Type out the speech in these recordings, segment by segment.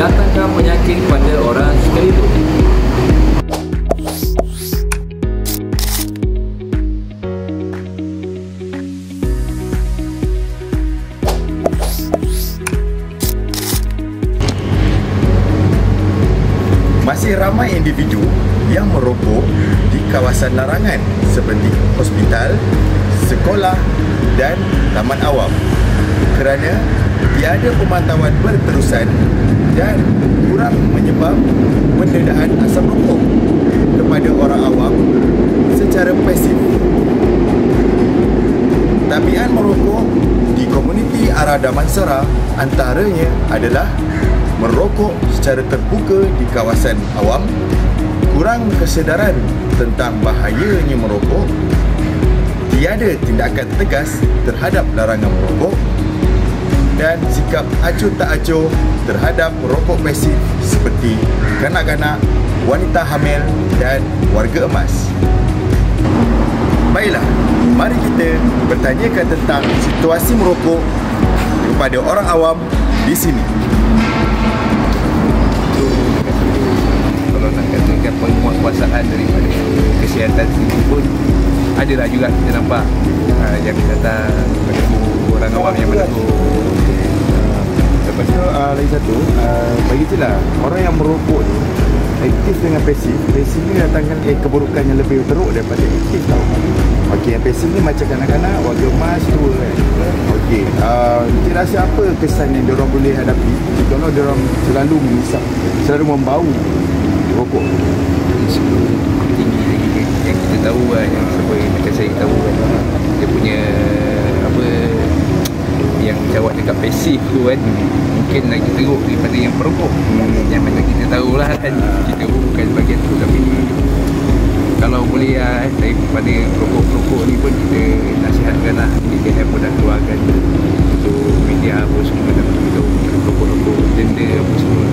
mendatangkan penyakit pada orang sekeliling. Masih ramai individu yang merokok di kawasan larangan seperti hospital, sekolah dan taman awam kerana tiada pemantauan berterusan dan kurang menyebab pendedahan asam rokok kepada orang awam secara pasif. Tabiat merokok di komuniti arah Damansara antaranya adalah merokok secara terbuka di kawasan awam, kurang kesedaran tentang bahayanya merokok, tiada tindakan tegas terhadap larangan merokok dan sikap acuh tak acuh terhadap merokok pasif seperti kanak-kanak, wanita hamil dan warga emas. Baiklah, mari kita bertanyakan tentang situasi merokok kepada orang awam di sini. Kalau nak katakan penguasaan daripada kesihatan sini pun adalah juga kita nampak yang datang orang awam yang menegur. Lepas tu lagi satu, bagi itulah orang yang merokok ni aktif dengan pasif. Pasif ni datangkan keburukan yang lebih teruk daripada aktif tau. Okey, yang pasif ni macam kanak-kanak, warga emas tu kan. Okey, kita rasa apa kesan yang diorang boleh hadapi kalau diorang selalu mengisap, selalu membau rokok? Tinggi lagi yang kita tahu kan, yang sebagai macam saya tahu kan, dia punya apa yang jawab dekat pasif tu kan, mungkin lagi teruk daripada yang perokok. Yang macam kita tahulah kan, kita bukan bahagian tu, tapi kalau boleh daripada perokok-perokok ni pun kita nasihatkan lah, DKM pun dah keluarkan untuk media apa semua dah beritahu perokok-perokok denda apa semua.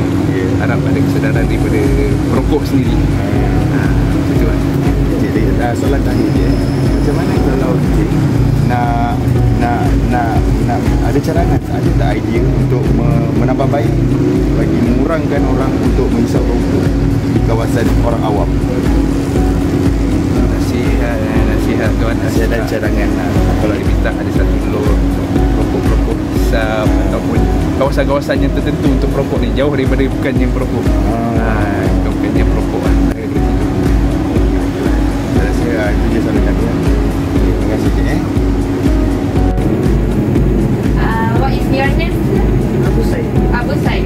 Harap ada kesedaran daripada perokok sendiri. Itu lah. Jadi soalan terakhir je, macam mana kalau nak ada cadangan, ada tak idea untuk menambah baik bagi mengurangkan orang untuk menghisap rokok di kawasan orang awam? Nasihat tuan, nasihat dan cadangan lah. Kalau diminta ada satu lor perokok-perokok hisap ataupun kawasan-kawasan yang tertentu untuk perokok ni, jauh daripada bukan yang perokok. Bukan yang perokok lah. Saya rasa itu je soalan kami. Terima kasih cik. What is your name? Abu Said. Abu Said.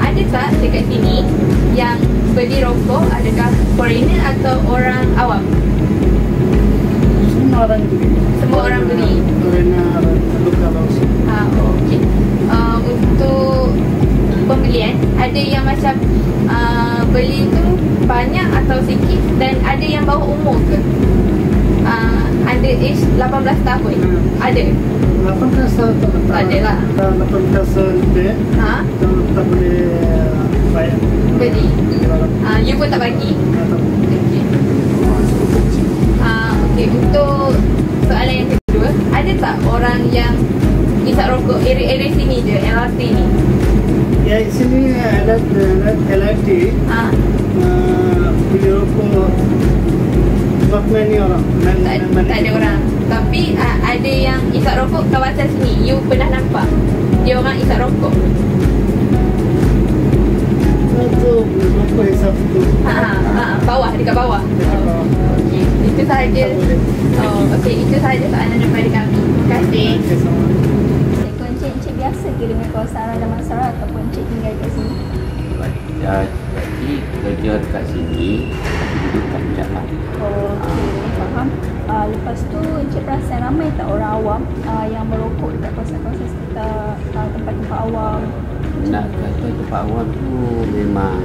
Ada tak dekat sini yang beli rokok, adakah foreigner atau orang awam? Semua orang beli. Semua orang beli. Foreigner, lokal also. Okey. Untuk pembelian, ada yang macam beli tu banyak atau sikit, dan ada yang bawah umur ke? Under age 18 tahun. Ada? 18 tahun Tak ada lah. 18 lebih. Tak boleh bayar. Beli? You pun tak bagi? Okey. Okey, untuk soalan yang kedua, ada tak orang yang hisap rokok area sini je, LRT ni? Ya, di sini ada LRT. Beli rokok not many orang. Tak ada orang. Tapi ada yang hisap rokok kawasan sini. You pernah nampak dia orang hisap rokok? Itu rokok hisap tu. Bawah, dekat bawah. Okey, itu sahaja. Okey, itu sahaja soalan daripada kami. Terima kasih. Encik biasa ke dengan kawasan arah Damansara ataupun encik tinggal kat sini? Jadi kerja dekat sini, tapi duduk kat Puncak lah. Okey, faham. Lepas tu encik perasan ramai tak orang awam yang merokok dekat kawasan-kawasan sekitar tempat-tempat awam? Nak kata tempat awam tu memang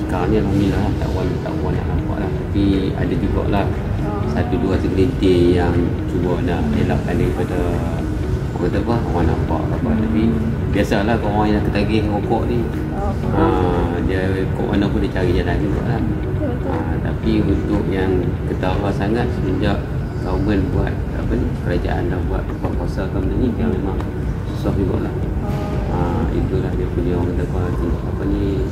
sekarang ni alhamdulillah tak awam nak nampak lah. Tapi ada jugalah satu dua segelintir yang cuba nak elakkan daripada orang kata apa, orang nampak apa. Tapi biasalah orang yang ketagih rokok ni, dia kok mana pun dia cari jalan juga lah. Tapi untuk yang ketara sangat semenjak government buat apa ni, kerajaan dah buat buka puasa benda ni, dia memang susah juga lah. itulah dia punya orang kata apa ni